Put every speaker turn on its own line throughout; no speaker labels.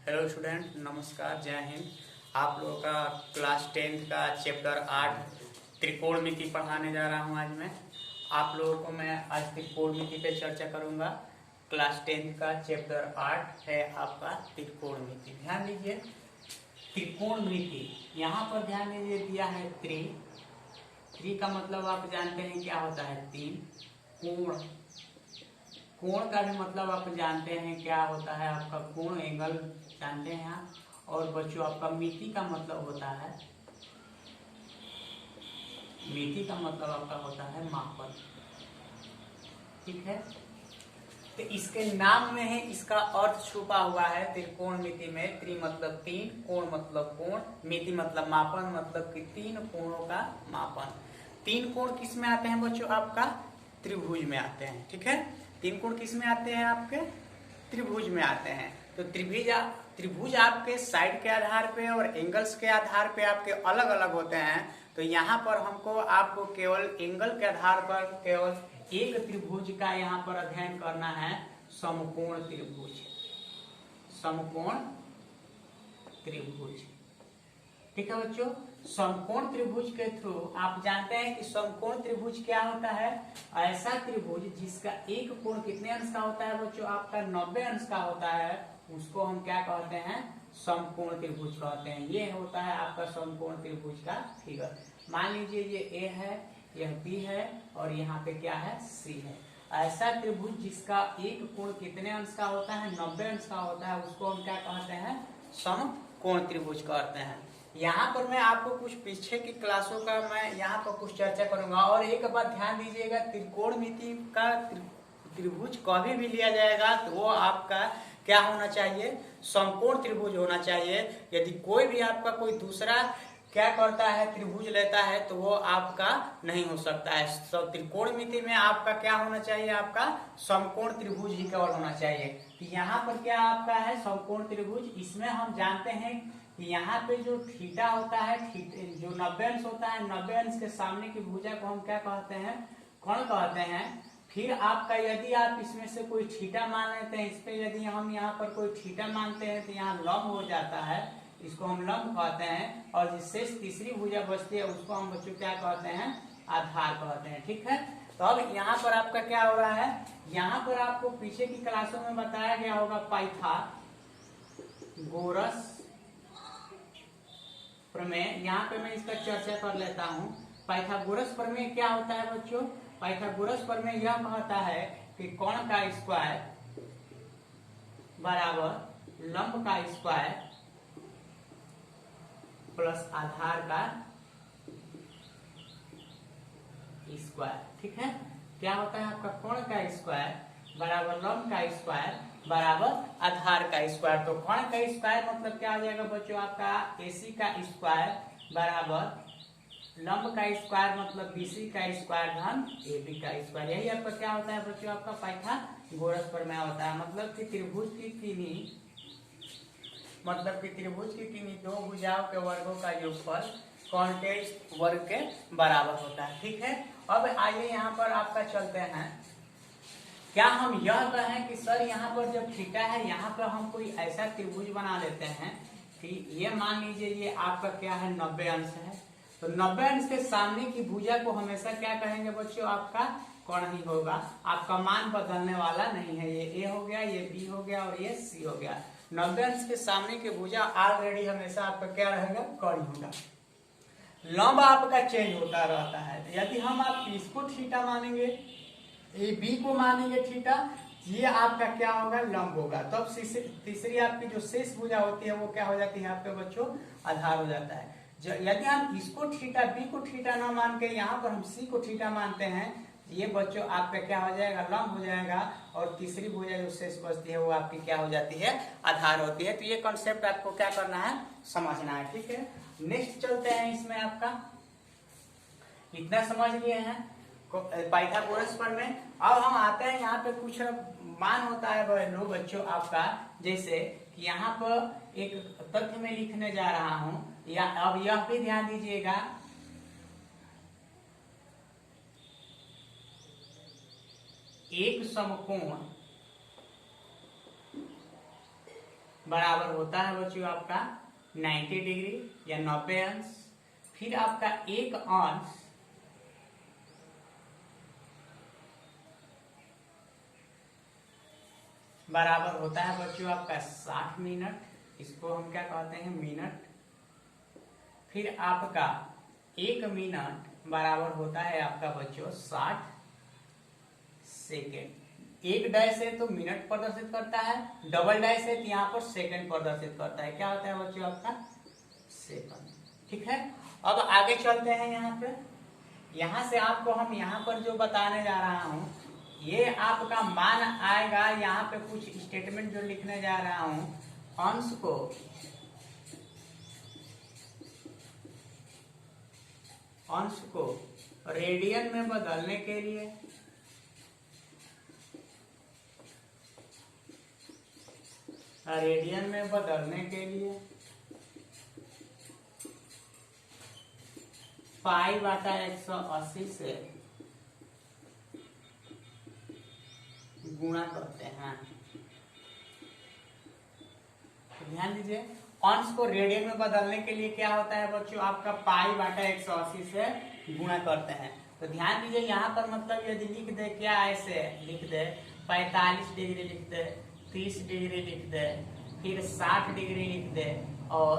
Hello student, नमस्कार, जय हिंद। आप लोगों का क्लास 10th का चैप्टर 8 त्रिकोणमिति पढ़ाने जा रहा हूं। आज मैं आप लोगों को आज त्रिकोणमिति पे चर्चा करूंगा। क्लास 10th का चैप्टर 8 है आपका त्रिकोणमिति। ध्यान दीजिए, त्रिकोणमिति यहाँ पर ध्यान दीजिए, दिया है त्रि का मतलब आप जानते हैं क्या होता है, तीन। कोण का भी मतलब आप जानते हैं क्या होता है, आपका कोण, एंगल जानते हैं आप। और बच्चों, आपका मिति का मतलब होता है, मिति का मतलब आपका होता है मापन। ठीक है, तो इसके नाम में है, इसका अर्थ छुपा हुआ है त्रिकोणमिति में। त्रि मतलब तीन, कोण मतलब कोण, मिति मतलब मापन, मतलब कि तीन कोणों का मापन। तीन कोण किस में आते हैं बच्चों, आपका त्रिभुज में आते हैं। ठीक है, तीन कोण किस में आते हैं, आपके त्रिभुज में आते हैं। तो त्रिभुज आपके साइड के आधार पे और एंगल्स के आधार पे आपके अलग अलग होते हैं। तो यहाँ पर आपको केवल एंगल के आधार पर केवल एक त्रिभुज का यहाँ पर अध्ययन करना है, समकोण त्रिभुज। समकोण त्रिभुज, ठीक है बच्चों। समकोण त्रिभुज के थ्रू आप जानते हैं कि समकोण त्रिभुज क्या होता है, ऐसा त्रिभुज जिसका एक कोण कितने अंश का होता है बच्चों, आपका 90 अंश का होता है, उसको हम क्या कहते हैं, समकोण त्रिभुज कहते हैं। ये होता है आपका समकोण त्रिभुज का फिगर। मान लीजिए ये ए है, यह बी है और यहाँ पे क्या है, सी है। ऐसा त्रिभुज जिसका एक कोण कितने अंश का होता है, 90 अंश का होता है, उसको हम क्या कहते हैं, समकोण त्रिभुज कहते हैं। यहाँ पर मैं आपको कुछ पीछे की क्लासों का मैं यहाँ पर कुछ चर्चा करूंगा। और एक बात ध्यान दीजिएगा, त्रिकोणमिति का त्रिभुज कभी भी लिया जाएगा तो वो आपका क्या होना चाहिए, समकोण त्रिभुज होना चाहिए। यदि कोई भी आपका कोई दूसरा क्या करता है, त्रिभुज लेता है, तो वो आपका नहीं हो सकता है। तो त्रिकोणमिति में आपका क्या होना चाहिए, आपका समकोण त्रिभुज ही केवल होना चाहिए। तो यहाँ पर क्या आपका है, समकोण त्रिभुज। इसमें हम जानते हैं कि यहाँ पे जो थीटा होता है, जो 90 अंश होता है, 90 अंश के सामने की भुजा को हम क्या कहते हैं, कोण कहते हैं। फिर आपका यदि आप इसमें से कोई थीटा मान लेते हैं, इस पे यदि हम यहाँ पर कोई थीटा मानते हैं तो यहाँ लंब हो जाता है, इसको हम लंब कहते हैं। और जिससे तीसरी भुजा बचती है उसको हम बच्चों क्या कहते हैं, आधार कहते हैं। ठीक है, तो अब यहाँ पर आपका क्या हो रहा है, यहाँ पर आपको पीछे की क्लासों में बताया गया होगा पाइथागोरस प्रमेय। यहाँ पे मैं इसका चर्चा कर लेता हूँ। पाइथागोरस प्रमेय क्या होता है बच्चों, पाइथागोरस प्रमेय यह कहता है कि कोण का स्क्वायर बराबर लंब का स्क्वायर प्लस आधार का स्क्वायर। ठीक है, क्या होता है आपका कोण का स्क्वायर बराबर लंब का स्क्वायर बराबर आधार का स्क्वायर। तो कोण का स्क्वायर मतलब क्या हो जाएगा बच्चों, आपका AC का स्क्वायर बराबर लंब का स्क्वायर मतलब BC का स्क्वायर धन AB का स्क्वायर। यही आपका क्या होता है बच्चों, आपका पाइथागोरस प्रमेय होता है। मतलब कि त्रिभुज की किन्हीं दो भुजाओं के वर्गों का योगफल कोण के वर्ग के बराबर होता है। ठीक है, अब आइए यहाँ पर आपका चलते हैं। क्या हम यह कहें कि सर यहाँ पर जब थीटा है, यहाँ पर हम कोई ऐसा त्रिभुज बना लेते हैं कि ये मान लीजिए ये आपका क्या है, 90 अंश है। तो 90 अंश के सामने की भुजा को हमेशा क्या कहेंगे बच्चों, आपका कोण ही होगा। आपका मान बदलने वाला नहीं है। ये A हो गया, ये B हो गया और ये C हो गया। 90 अंश के सामने की भुजा ऑलरेडी हमेशा आपका क्या रहेगा, कोण होगा। लंब आपका चेंज होता रहता है। यदि हम आप इसको थीटा मानेंगे, ये B को मानेंगे थीटा, ये आपका क्या होगा, लंब होगा। तब तीसरी आपकी जो शेष भुजा होती है वो क्या हो जाती है आपके बच्चों, आधार हो जाता है। यदि हम इसको थीटा, B को थीटा ना मान के यहाँ पर हम C को थीटा मानते हैं, ये बच्चों आपका क्या हो जाएगा, लंब हो जाएगा। और तीसरी भुजा जो शेष बचती है वो आपकी क्या हो जाती है, आधार होती है। तो ये कॉन्सेप्ट आपको क्या करना है, समझना है। ठीक है, नेक्स्ट चलते हैं। इसमें आपका इतना समझ लिए हैं पाइथागोरस प्रमेय। अब हम आते हैं यहाँ पे कुछ मान होता है लो बच्चों आपका, जैसे कि यहाँ पर एक तथ्य में लिखने जा रहा हूं, या अब यह भी ध्यान दीजिएगा, एक समकोण बराबर होता है बच्चों आपका 90 डिग्री या 90 अंश। फिर आपका 1 अंश बराबर होता है बच्चों आपका 60 मिनट, इसको हम क्या कहते हैं मिनट। फिर आपका 1 मिनट बराबर होता है आपका बच्चों 60 सेकेंड। एक डैश है तो मिनट प्रदर्शित करता है, डबल डैश है तो यहाँ पर सेकंड प्रदर्शित करता है। क्या होता है बच्चों आपका सेकंड। ठीक है, अब आगे चलते हैं। यहाँ पे यहाँ से आपको हम यहाँ पर जो बताने जा रहा हूँ ये आपका मान आएगा। यहाँ पे कुछ स्टेटमेंट जो लिखने जा रहा हूँ, अंश को रेडियन में बदलने के लिए पाई बटा 180 से गुणा करते हैं। ध्यान दीजिए, अंश को रेडियन में बदलने के लिए क्या होता है बच्चों आपका पाई बटा 180 से गुणा करते हैं। तो ध्यान दीजिए, यहाँ पर मतलब यदि लिख दे क्या, ऐसे लिख दे 45 डिग्री लिख दे, 30 डिग्री लिख दे, फिर 60 डिग्री लिख दे और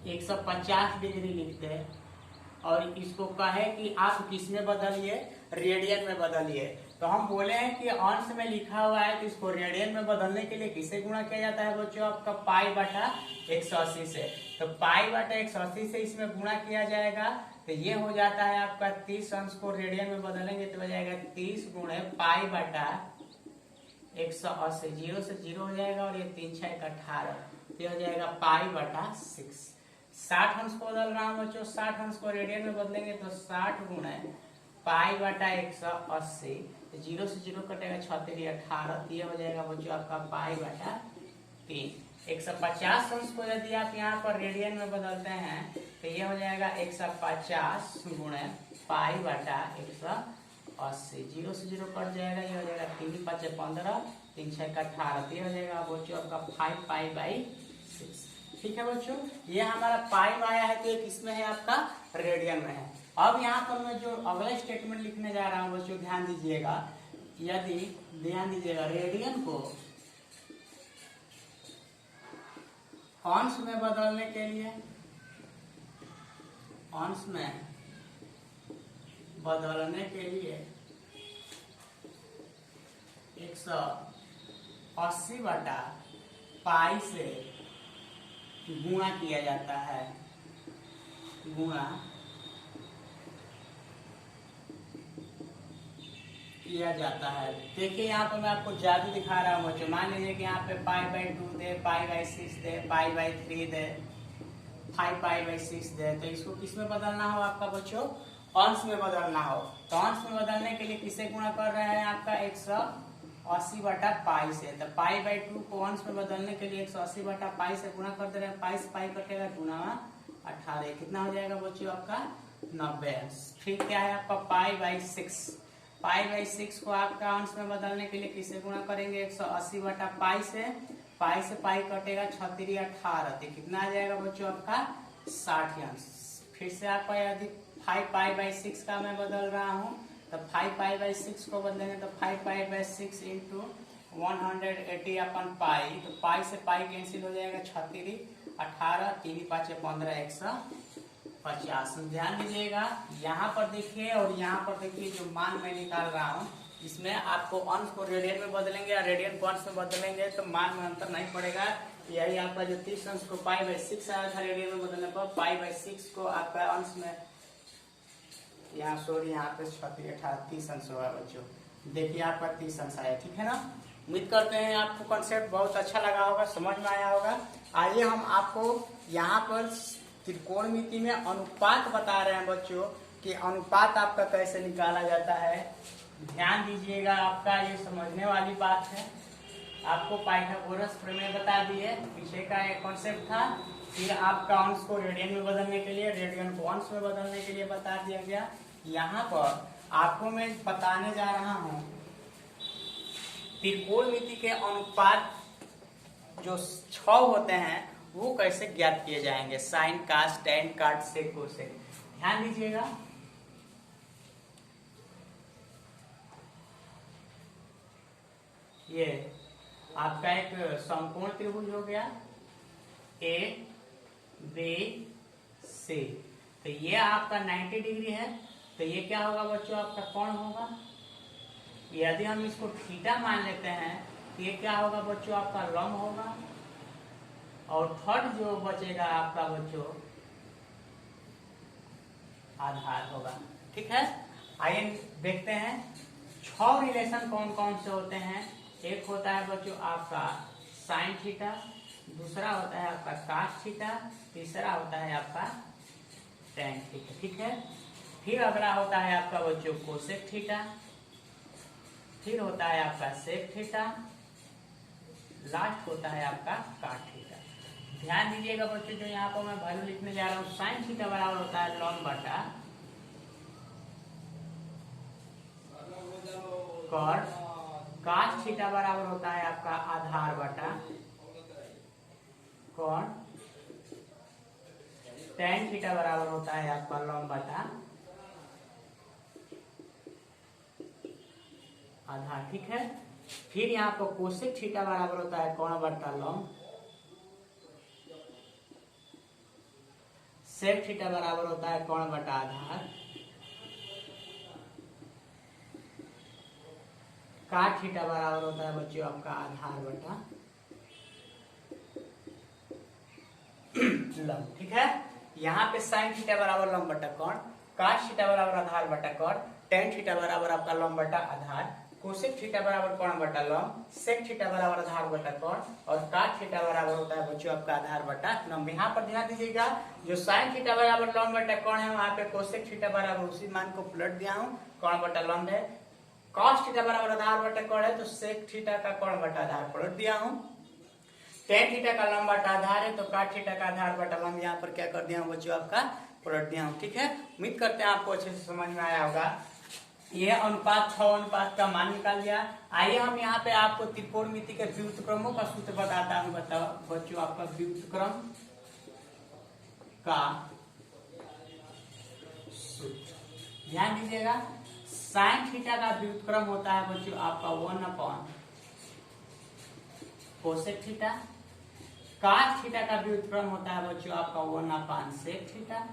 150 डिग्री लिख दे, और इसको कहे कि आप किस में बदलिए, रेडियन में बदलिए। तो हम बोले हैं कि अंश में लिखा हुआ है तो इसको रेडियन में बदलने के लिए किससे गुणा किया जाता है बच्चों आपका पाई बटा 180 से। तो पाई बटा 180 से इसमें गुणा किया जाएगा तो ये हो जाता है आपका 30 अंश को रेडियन में बदलेंगे तो हो जाएगा 30 गुणे पाई बटा 180, 0 से 0 हो जाएगा और ये 3 6 18, ये हो जाएगा पाई बटा 6। 60 अंश को बदल रहा हूँ बच्चों, 60 अंश को रेडियन में बदलेंगे तो 60 गुणे पाई बटा 180, 0 से 0 कटेगा 36 18, ये हो जाएगा बच्चों आपका पाई बटा 3। 150 अंश को यदि आप यहाँ पर रेडियन में बदलते हैं तो ये हो जाएगा 150 गुणे पाई बटा 180, 0 से 0 कट जाएगा, ये हो जाएगा 3 5 15, 3 6 18, ये हो जाएगा बच्चों आपका 5 पाई बाई 6। ठीक है बच्चों, ये हमारा पाई में आया है तो एक इसमें है आपका रेडियन में है। अब यहाँ पर मैं जो अगला स्टेटमेंट लिखने जा रहा हूँ बच्चों ध्यान दीजिएगा, यदि ध्यान दीजिएगा रेडियन को अंश में बदलने के लिए, अंश में बदलने के लिए 180 बटा पाई से गुणा किया जाता है, गुणा किया जाता है। देखिए यहाँ पर मैं आपको जादू दिखा रहा हूँ बच्चों। मान लीजिए कि यहाँ पे pi by 2 they, pi by 6 they, pi by 3 they, 5 pi by 6 दे, तो इसको किस में बदलना हो आपका बच्चों, अंश में बदलना हो। तो अंश में बदलने के लिए किसे गुणा कर रहे हैं आपका 180 बटा पाई से। तो पाई बाई 2 को अंश में बदलने के लिए 180 बटा पाई से गुणा कर दे रहे हैं, पाई से पाई कटेगा 2 9 18, कितना हो जाएगा बच्चों आपका 90 अंश। फिर क्या है आपका पाई बाई 6, पाई बाई 6 को आपका अंश में बदलने के लिए किसे गुणा करेंगे 180 बटा पाई से पाई कटेगा 36 18, तो कितना आ जाएगा बच्चों आपका 60 अंश। फिर से आपका यदि 5 पाई बाई 6 का मैं बदल रहा हूँ तो 5 पाई बाई 6 को बदलेंगे तो 5 पाई बाई 6 इंटू 180 अपन पाई, तो पाई से पाई कैंसिल हो जाएगा 36 18, 3 5 15, 150। ध्यान दीजिएगा यहाँ पर देखिए और यहाँ पर देखिए, जो मान मैं निकाल रहा हूँ इसमें आपको अंश को रेडियन में बदलेंगे या रेडियन को अंश में बदलेंगे तो मान में अंतर नहीं पड़ेगा। यही आपका जो 30 अंश को पाई बाई 6 आया था रेडियन में बदलने पर, पाई बाई 6 को आपका अंश में यहाँ सॉरी यहाँ पे 36 18 30 अंश होगा बच्चों। देखिए आपका 30 अंश आया, ठीक है ना। उम्मीद करते हैं आपको कॉन्सेप्ट बहुत अच्छा लगा होगा, समझ में आया होगा। आइए हम आपको यहाँ पर त्रिकोणमिति में अनुपात बता रहे हैं बच्चों कि अनुपात आपका कैसे निकाला जाता है। ध्यान दीजिएगा, आपका ये समझने वाली बात है। आपको पाइथागोरस प्रमेय बता दिए, पीछे का एक कॉन्सेप्ट था। फिर आपका अंश को रेडियन में बदलने के लिए, रेडियन को अंश में बदलने के लिए बता दिया गया। यहाँ पर आपको मैं बताने जा रहा हूँ त्रिकोणमिति के अनुपात जो 6 होते हैं वो कैसे ज्ञात किए जाएंगे, साइन, कास, टेन, काट, सेक, कोसेक। ध्यान दीजिएगा, ये आपका एक समकोण त्रिभुज हो गया ए बी सी। तो ये आपका 90 डिग्री है, तो ये क्या होगा बच्चों, आपका कोण होगा। यदि हम इसको थीटा मान लेते हैं तो ये क्या होगा बच्चों, आपका लंब होगा। और थर्ड जो बचेगा आपका बच्चों आधार होगा। ठीक है, आइए देखते हैं 6 रिलेशन कौन कौन से होते हैं। एक होता है बच्चों आपका साइन थीटा, दूसरा होता है आपका कास थीटा, तीसरा होता है आपका टेन थीटा। ठीक है, फिर अगला होता है आपका बच्चों कोसेक थीटा, फिर होता है आपका सेक थीटा, लास्ट होता है आपका काट थीटा। ध्यान दीजिएगा बच्चों, जो यहाँ पर मैं वैल्यू लिखने जा रहा हूँ, साइन थीटा बराबर होता है लॉन बटा कॉट, काट थीटा बराबर होता है आपका आधार बटा कोण, टेन थीटा बराबर होता है आपका लंब बटा आधार। ठीक है, फिर यहाँ पर कोसेक थीटा बराबर होता है कोण बटा लंब, सेक थीटा बराबर होता है कोण बटा आधार, काट थीटा बराबर होता है बच्चों आपका आधार बटा लंब। ठीक है, यहाँ पे साइन थीटा बराबर लंब बटा कोण, काट थीटा बराबर आधार बटा कोण, टेन थीटा बराबर आपका लंब बटा आधार, कोसेक थीटा बराबर कोण बटा लंब, सेक थीटा बराबर आधार बटा कोण, और काट थीटा बराबर होता है बच्चों आपका आधार बटा लंब। यहाँ पर ध्यान दीजिएगा, जो साइन थीटा बराबर लंब बटा कोण है वहां पे कोसेक थीटा बराबर उसी मान को पलट दिया हूँ, कोण बटा लंब है। कॉस थीटा बराबर आधार बटा कोण है, तो सेक थीटा का कोण बटा आधार पलट दिया हूँ। टेन थीटा का लंब बटा आधार है, तो काट थीटा का आधार बटा लंब यहाँ पर क्या कर दिया हूँ बच्चों, आपका पलट दिया हूँ। ठीक है, उम्मीद करते हैं आपको अच्छे से समझ में आया होगा। ये अनुपात 6 अनुपात का मान निकाल लिया। आइए हम यहाँ पे आपको त्रिकोणमिति के व्युत्क्रमों का सूत्र बताता हूँ। बताओ बच्चों, आपका व्युत्क्रम का सूत्र ध्यान दीजिएगा। साइन थीटा का व्युत्क्रम होता है बच्चों आपका 1 कोसेक थीटा, काट थीटा का व्युत्क्रम होता है बच्चों आपका 1 सेक थीटा,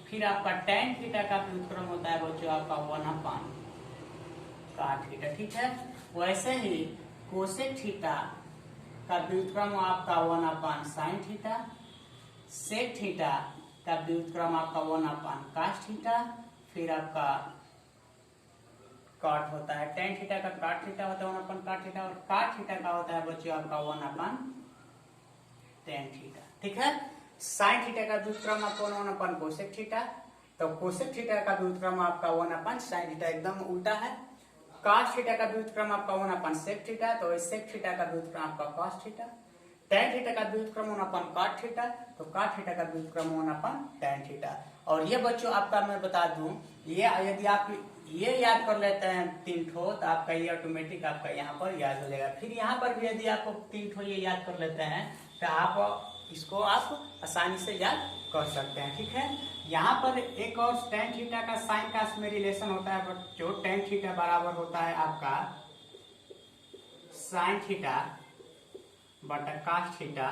फिर आपका टेन थीटा का व्युत्क्रम होता है बच्चों आपका 1 काट थीटा। ठीक है, वैसे ही कोसेक थीटा का व्युत्क्रम आपका 1 साइन थीटा, सेक थीटा का व्युत्क्रम आपका 1 काट थीटा, फिर आपका काट होता है टेन थीटा का काट थीटा होता है 1 काट थीटा, और काट थीटा का होता है बच्चों आपका 1 टेन थीटा। ठीक है, साइन थीटा का व्युत्क्रम आपका 1 कोसेक थीटा, तो कोसेक थीटा का व्युत्क्रम आपका 1 साइन थीटा, एकदम उल्टा है। काट थीटा का व्युत्क्रम आपका 1 सेक थीटा, तो सेक थीटा का व्युत्क्रम आपका कॉस थीटा। टेन थीटा का व्युत्क्रम 1 काट थीटा, तो काट थीटा का व्युत्क्रम 1 टेन थीटा। और ये बच्चों आपका मैं बता दूं, ये यदि आप ये याद कर लेते हैं 3 ठो, तो आपका ये ऑटोमेटिक आपका यहाँ पर याद हो जाएगा। फिर यहाँ पर भी यदि आप 3 ठो ये याद कर लेते हैं तो आप इसको आप आसानी से याद कर सकते हैं। ठीक है, यहाँ पर एक और टेन थीटा का साइन का में रिलेशन होता है, बट जो टेन थीटा बराबर होता है आपका साइन थीटा बटा काट थीटा,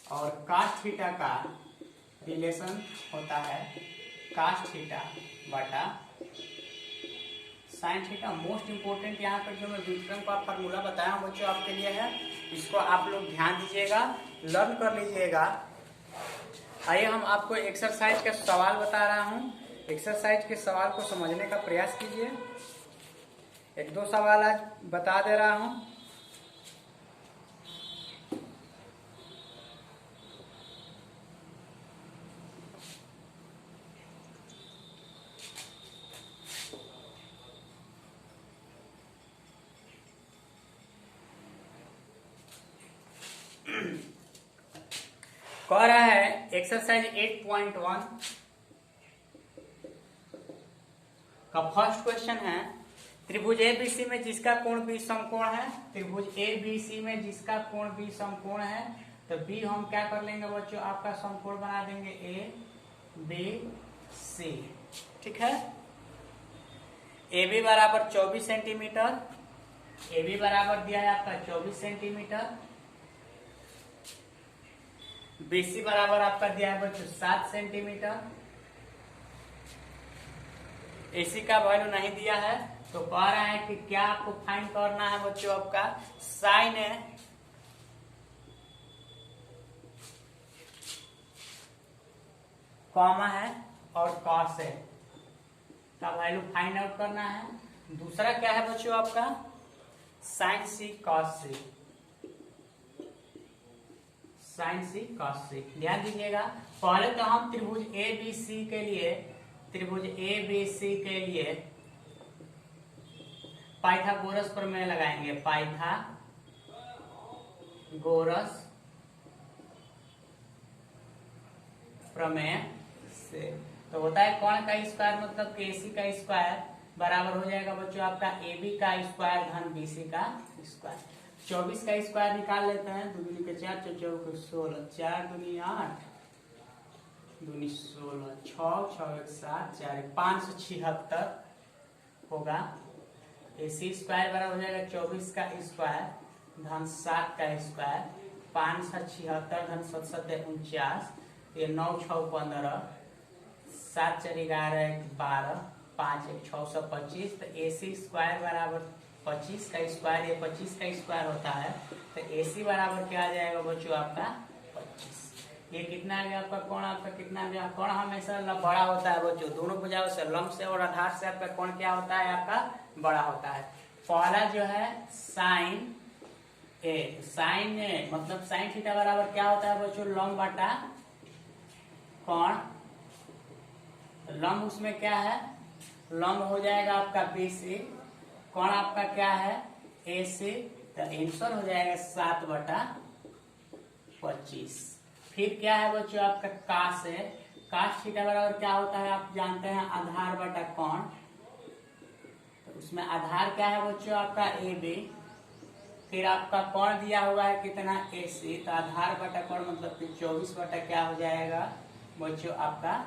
और काट थीटा का रिलेशन होता है काट थीटा बटा साइन थीटा। मोस्ट इंपोर्टेंट यहाँ पर जो मैं व्युत्क्रम का फॉर्मूला बताया हूँ बच्चों आपके लिए है, इसको आप लोग ध्यान दीजिएगा, लर्न कर लीजिएगा। आइए हम आपको एक्सरसाइज का सवाल बता रहा हूँ, एक्सरसाइज के सवाल को समझने का प्रयास कीजिए। 1-2 सवाल आज बता दे रहा हूँ। कह रहा है एक्सरसाइज 8.1 का फर्स्ट क्वेश्चन है, त्रिभुज एबीसी में जिसका कोण बी समकोण है, त्रिभुज एबीसी में जिसका कोण बी समकोण है, तो बी हम क्या कर लेंगे बच्चों, आपका समकोण बना देंगे ए बी सी। ठीक है, ए बी बराबर 24 सेंटीमीटर, ए बी बराबर दिया है आपका 24 सेंटीमीटर, बी सी बराबर आपका दिया है बच्चों 7 सेंटीमीटर। एसी का वैल्यू नहीं दिया है, तो कह रहा है कि क्या आपको फाइंड करना है बच्चों, आपका साइन है कॉमा है और कॉस है का वैल्यू फाइंड आउट करना है। दूसरा क्या है बच्चों आपका साइन सी कॉस सी, साइन सी कॉस सी। ध्यान दीजिएगा, पहले तो हम त्रिभुज ए बी सी के लिए, त्रिभुज ए बी सी के लिए पाइथागोरस प्रमेय लगाएंगे, पाइथागोरस प्रमेय से। तो होता है कोण का स्क्वायर मतलब एसी का स्क्वायर बराबर हो जाएगा बच्चों आपका ए बी का स्क्वायर धन बी सी का स्क्वायर। 24 का स्क्वायर निकाल लेते हैं, 2 दूनी के 4, 4 चौके 16, 4 दूनी 8, 2 दूनी 16, 6 6 1 7, 4 1 576 होगा। एसी स्क्वायर बराबर हो जाएगा 24 का स्क्वायर धन 7 का स्क्वायर, 576 धन 7 7 49, ये 9 6 15, 7 4 11 12, 5 1 625। तो एसी स्क्वायर बराबर 25 का स्क्वायर, ये 25 का स्क्वायर होता है, तो एसी बराबर क्या आ जाएगा बच्चों आपका 25। ये कितना आ गया आपका कोण, आपका कितना आ गया कोण हमेशा बड़ा होता है बच्चों, दोनों भुजाओं से लंब से और आधार से आपका कोण क्या होता है आपका बड़ा होता है। पहला जो है साइन ए, साइन ए मतलब साइन थीटा बराबर क्या होता है बच्चों लंब बटा कोण। लंब उसमें क्या है, लंब हो जाएगा आपका बी सी, कोण आपका क्या है ए सी, तो आंसर हो जाएगा 7/25। फिर क्या है बच्चों आपका काश है, काश थीटा बराबर क्या होता है आप जानते हैं आधार बटा कोण। तो उसमें आधार क्या है बच्चों आपका ए बी, फिर आपका कोण दिया हुआ है कितना ए सी, तो आधार बटा कोण मतलब कि 24 बटा क्या हो जाएगा बच्चों आपका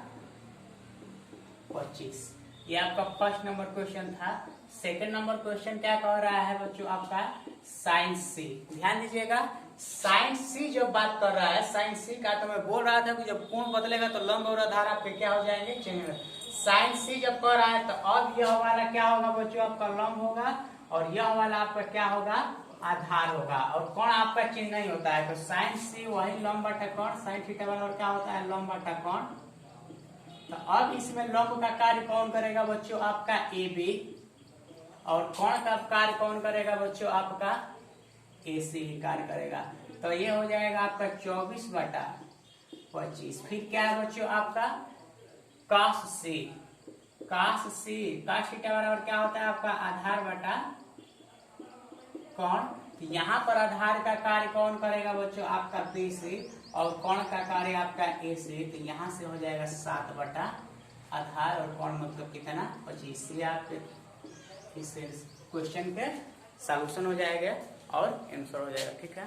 25। ये आपका फर्स्ट नंबर क्वेश्चन था। सेकंड नंबर क्वेश्चन क्या कह रहा है बच्चों आपका साइन सी। ध्यान दीजिएगा, साइन सी जब बात कर रहा है, साइन सी का तो मैं बोल रहा था कि जब कोण बदलेगा तो लंब और आधार आपके क्या हो जाएंगे चेंज। साइन सी जब कर रहा है तो अब यह वाला क्या होगा बच्चों आपका लंब होगा और यह वाला आपका क्या होगा आधार होगा, और कोण आपका चेंज नहीं होता है। तो साइन सी वही लंब बटा कोण, साइन थीटा बराबर क्या होता है लंब बटा कोण। तो अब इसमें लंब का कार्य कौन करेगा बच्चों आपका ए बी, और कोण का कार्य कौन करेगा बच्चों आपका ए सी ही कार्य करेगा। तो ये हो जाएगा आपका 24/25। फिर क्या है बच्चों आपका cos सी, cos सी, cos थीटा बराबर क्या होता है आपका आधार बटा कोण। यहाँ पर आधार का कार्य कौन करेगा बच्चों आपका बी सी, और कोण का कार्य आपका ए सी। तो यहाँ से हो जाएगा 7/आधार और कोण मतलब कितना 25। ये आपके इस क्वेश्चन के सॉल्यूशन हो जाएगा और आंसर हो जाएगा। ठीक है।